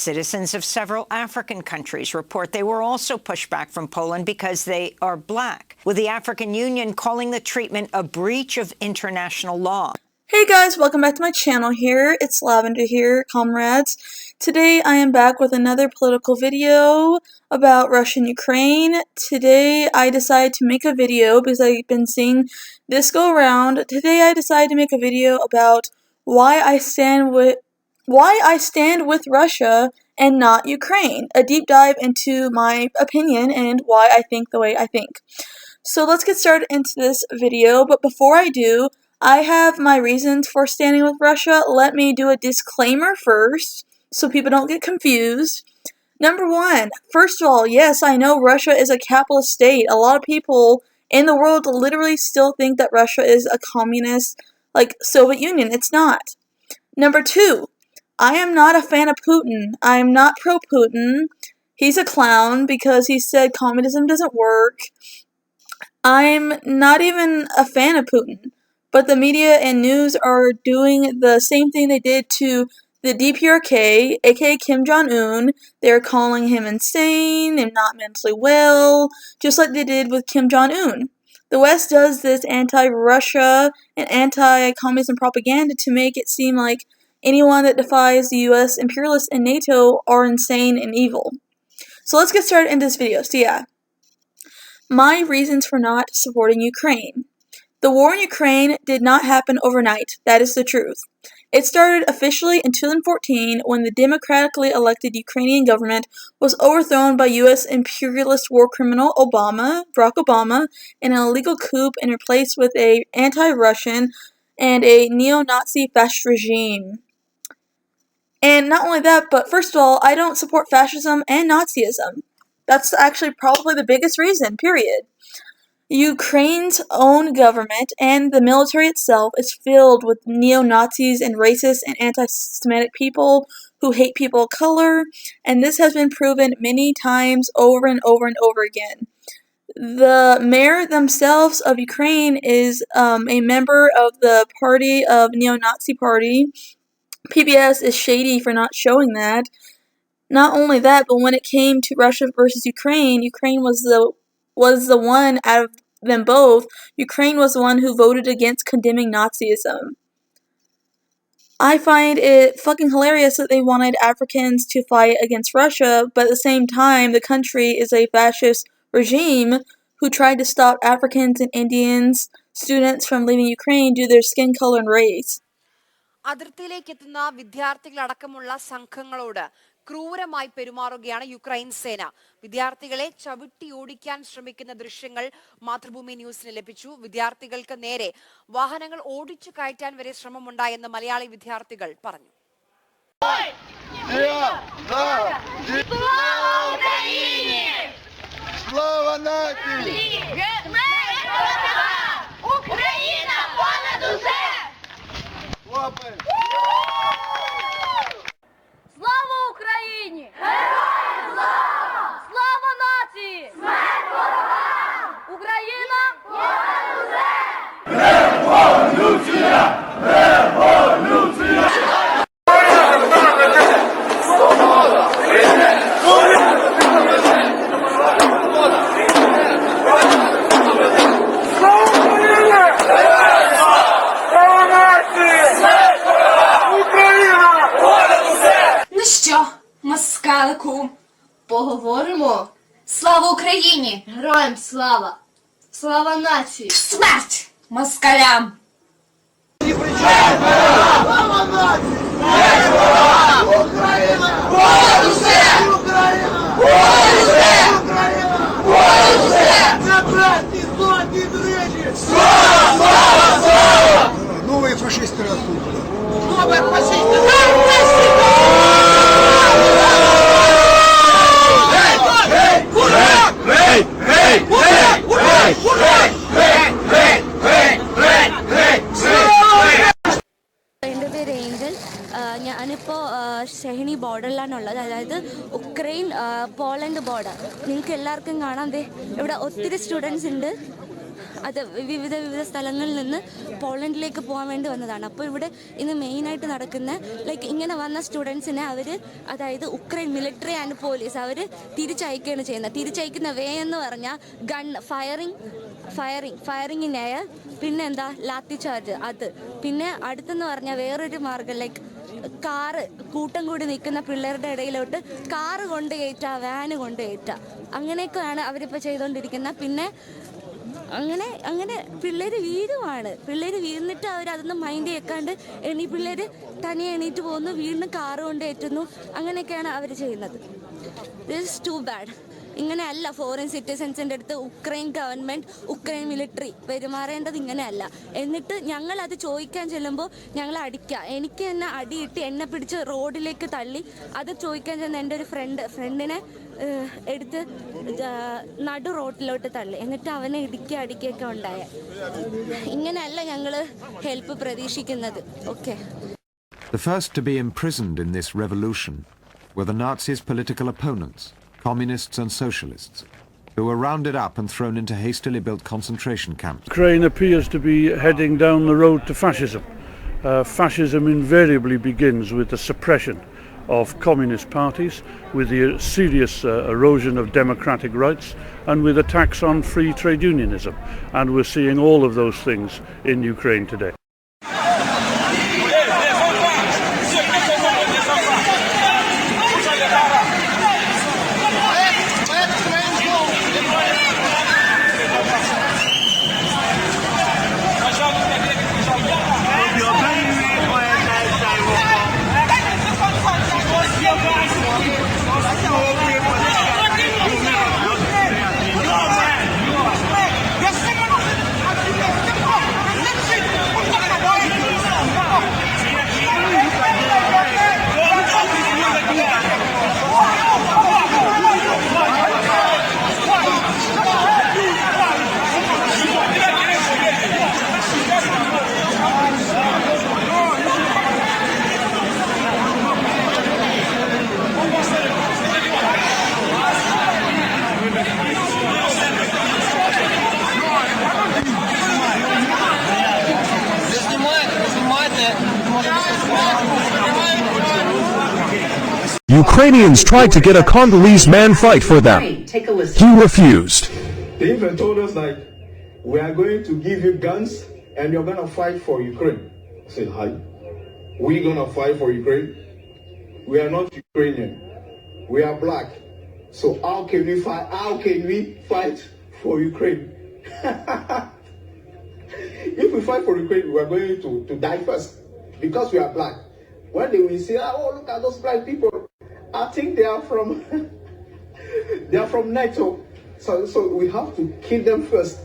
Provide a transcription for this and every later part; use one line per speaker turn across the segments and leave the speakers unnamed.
Citizens of several African countries report they were also pushed back from Poland because they are black, with the African Union calling the treatment a breach of international law.
Hey guys, welcome back to my channel here. It's Lavender here, comrades. Today I am back with another political video about Russia and Ukraine. Today I decided to make a video because I've been seeing this go around. Today I decided to make a video about why I stand with Russia and not Ukraine. A deep dive into my opinion and why I think the way I think. So let's get started into this video, but before I do, I have my reasons for standing with Russia. Let me do a disclaimer first, so people don't get confused. Number one, first of all, yes, I know Russia is a capitalist state. A lot of people in the world literally still think that Russia is a communist, like Soviet Union. It's not. Number two, I am not a fan of Putin. I'm not pro-Putin. He's a clown because he said communism doesn't work. I'm not even a fan of Putin. But the media and news are doing the same thing they did to the DPRK, aka Kim Jong-un. They're calling him insane and not mentally well, just like they did with Kim Jong-un. The West does this anti-Russia and anti-communism propaganda to make it seem like anyone that defies the US imperialists and NATO are insane and evil. So let's get started in this video. So yeah, my reasons for not supporting Ukraine. The war in Ukraine did not happen overnight. That is the truth. It started officially in 2014 when the democratically elected Ukrainian government was overthrown by U.S. imperialist war criminal Barack Obama, in an illegal coup and replaced with an anti-Russian and a neo-Nazi fascist regime. And not only that, but first of all, I don't support fascism and Nazism. That's actually probably the biggest reason, period. Ukraine's own government and the military itself is filled with neo-Nazis and racist and anti-Semitic people who hate people of color, and this has been proven many times over and over and over again. The mayor themselves of Ukraine is a member of the party of neo-Nazi party. PBS is shady for not showing that. Not only that, but when it came to Russia versus Ukraine, Ukraine was the one out of them both. Ukraine was the one who voted against condemning Nazism. I find it fucking hilarious that they wanted Africans to fight against Russia, but at the same time, the country is a fascist regime who tried to stop Africans and Indians, students from leaving Ukraine due to their skin color and race.
അതിർത്തിയിലേക്ക് എത്തുന്ന വിദ്യാർത്ഥികളടക്കമുള്ള സംഘങ്ങളോട് ക്രൂരമായി പെരുമാറുകയാണ് Ukraine സേന. വിദ്യാർത്ഥികളെ ചവിട്ടി ഓടിക്കാൻ ശ്രമിക്കുന്ന ദൃശ്യങ്ങൾ മാതൃഭൂമി ന്യൂസിന് ലഭിച്ചു. വിദ്യാർത്ഥികൾക്ക് നേരെ വാഹനങ്ങൾ ഓടിച്ചു കയറ്റാൻ വരെ ശ്രമമുണ്ടായെന്ന് മലയാളി വിദ്യാർത്ഥികൾ പറഞ്ഞു.
Слава Україні! Героям слава! Слава нації! Смерть ворогам! Україна! Понад усе! Революція! Революція!
Москалику, поговоримо. Слава Україні! Героям слава! Слава нації! Смерть москалям!
Слава нації! Україна! Понад усе! Україна! Понад усе! Україна! Понад усе! Це братні, золоті дрижі! Слава! Слава! Слава! Нові фашисти ростуть! Нові фашисти!
എൻ്റെ പേര് ഏഞ്ചൽ. ഞാനിപ്പോൾ ഷെഹിനി ബോർഡറിലാണുള്ളത്, അതായത് ഉക്രൈൻ പോളണ്ട് ബോർഡർ. നിങ്ങൾക്ക് എല്ലാവർക്കും കാണാം, ഇവിടെ ഒത്തിരി സ്റ്റുഡൻസ് ഉണ്ട്. അത് വിവിധ സ്ഥലങ്ങളിൽ നിന്ന് പോളണ്ടിലേക്ക് പോകാൻ വേണ്ടി വന്നതാണ്. അപ്പോൾ ഇവിടെ ഇന്ന് മെയിനായിട്ട് നടക്കുന്ന ഇങ്ങനെ വന്ന സ്റ്റുഡൻസിനെ അവർ, അതായത് ഉക്രൈൻ മിലിറ്ററി ആൻഡ് പോലീസ്, അവർ തിരിച്ചയക്കുകയാണ് ചെയ്യുന്നത്. തിരിച്ചയക്കുന്ന വേ എന്ന് പറഞ്ഞാൽ ഫയറിങ്ങിനായ, പിന്നെ എന്താ ലാത്തി ചാർജ്, അത് പിന്നെ അടുത്തെന്ന് പറഞ്ഞാൽ വേറൊരു മാർഗം കാറ് കൂട്ടം കൂടി നിൽക്കുന്ന പിള്ളേരുടെ ഇടയിലോട്ട് കാറ് കൊണ്ട് കയറ്റുക, വാന് കൊണ്ട് കയറ്റുക, അങ്ങനെയൊക്കെയാണ് അവരിപ്പോൾ ചെയ്തുകൊണ്ടിരിക്കുന്നത്. പിന്നെ അങ്ങനെ പിള്ളേർ വീഴുന്നിട്ട് അവരതൊന്നും മൈൻഡ് കേൾക്കാണ്ട് പിള്ളേർ തനിയെ എണീറ്റ് പോകുന്നു, വീണ്ടും കാറ് കൊണ്ട് കയറ്റുന്നു, അങ്ങനെയൊക്കെയാണ് അവർ ചെയ്യുന്നത്. This is too bad. ഇങ്ങനെയല്ല ഫോറിൻ സിറ്റിസൻസിൻ്റെ അടുത്ത് ഉക്രൈൻ ഗവൺമെൻറ്, ഉക്രൈൻ മിലിറ്ററി പെരുമാറേണ്ടത് ഇങ്ങനെയല്ല. എന്നിട്ട് ഞങ്ങളത് ചോദിക്കാൻ ചെല്ലുമ്പോൾ ഞങ്ങളെ അടിക്കുക. എനിക്ക് തന്നെ അടിയിട്ട് എന്നെ പിടിച്ച് റോഡിലേക്ക് തള്ളി. അത് ചോദിക്കാൻ ചെന്ന എൻ്റെ ഒരു ഫ്രണ്ടിനെ എടുത്ത് നടു റോഡിലോട്ട് തള്ളി. എന്നിട്ട് അവനെ അടിക്കുകയൊക്കെ ഉണ്ടായ. ഇങ്ങനെയല്ല ഞങ്ങൾ ഹെൽപ്പ് പ്രതീക്ഷിക്കുന്നത്. Okay.
The first to be imprisoned in this revolution were the Nazis' political opponents, communists and socialists, who were rounded up and thrown into hastily built concentration camps.
Ukraine appears to be heading down the road to fascism. Fascism invariably begins with the suppression of communist parties, with the serious erosion of democratic rights, and with attacks on free trade unionism. And we're seeing all of those things in Ukraine today.
Ukrainians tried to get a Congolese man fight for them. He refused.
They even told us we are going to give you guns and you're going to fight for Ukraine. I said, hi, we're going to fight for Ukraine? We are not Ukrainian. We are black. So how can we fight for Ukraine? If we fight for Ukraine, we are going to die first because we are black. When they will say, oh, look at those black people, I think they are from NATO. So we have to kill them first.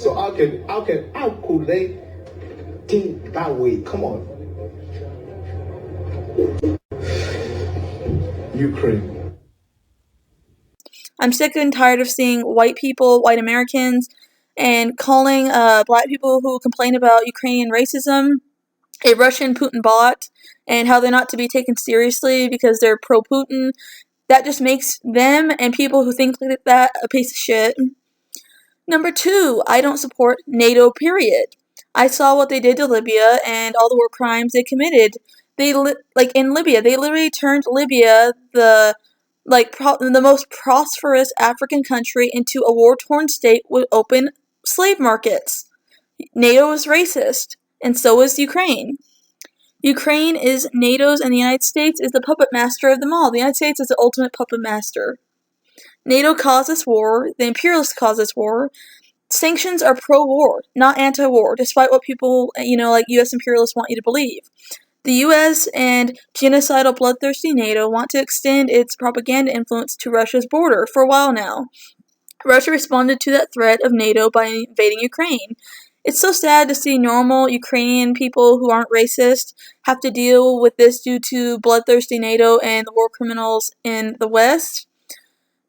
So how could they think that way? Come on. Ukraine.
I'm sick and tired of seeing white people, white Americans, and calling black people who complain about Ukrainian racism a Russian Putin bot, and how they're not to be taken seriously because they're pro-Putin. That just makes them and people who think like that a piece of shit. Number 2, I don't support NATO, period. I saw what they did to Libya and all the war crimes they committed. In Libya, they literally turned Libya, the most prosperous African country, into a war-torn state with open slave markets. NATO is racist, and so is Ukraine. Ukraine is NATO's, and the United States is the puppet master of them all. The United States is the ultimate puppet master. NATO caused this war. The imperialists caused this war. Sanctions are pro-war, not anti-war, despite what people, U.S. imperialists want you to believe. The U.S. and genocidal, bloodthirsty NATO want to extend its propaganda influence to Russia's border for a while now. Russia responded to that threat of NATO by invading Ukraine. It's so sad to see normal Ukrainian people who aren't racist have to deal with this due to bloodthirsty NATO and the war criminals in the West.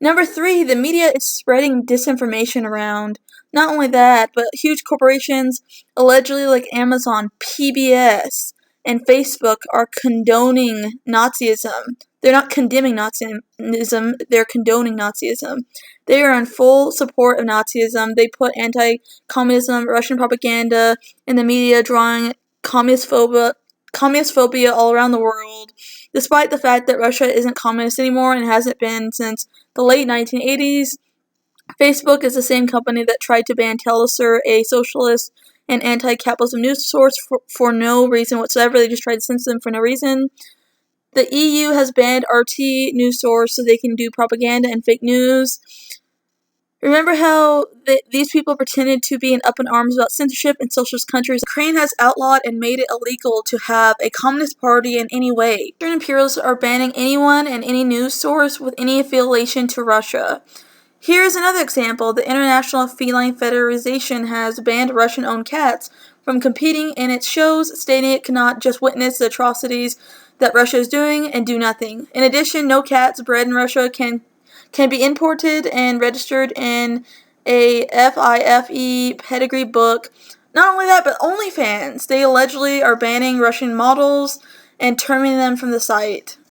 Number 3, the media is spreading disinformation around. Not only that, but huge corporations, allegedly like Amazon, PBS, and Facebook are condoning Nazism. they're not condemning Nazism, they're condoning Nazism. They are in full support of Nazism. They put anti-communism, Russian propaganda in the media, drawing communist phobia all around the world, despite the fact that Russia isn't communist anymore and hasn't been since the late 1980s. Facebook is the same company that tried to ban Telesur, a socialist and anti-capitalism news source, for no reason whatsoever. They just tried to censor them for no reason. The EU has banned RT news source so they can do propaganda and fake news. Remember how these people pretended to be in up in arms about censorship in socialist countries? Ukraine has outlawed and made it illegal to have a communist party in any way. Eastern imperialists are banning anyone and any news source with any affiliation to Russia. Here's another example. The International Feline Federation has banned Russian-owned cats from competing in its shows, stating it cannot just witness the atrocities that Russia is doing and do nothing. In addition, no cats bred in Russia can be imported and registered in a FIFE pedigree book. Not only that, but OnlyFans. They allegedly are banning Russian models and terminating them from the site.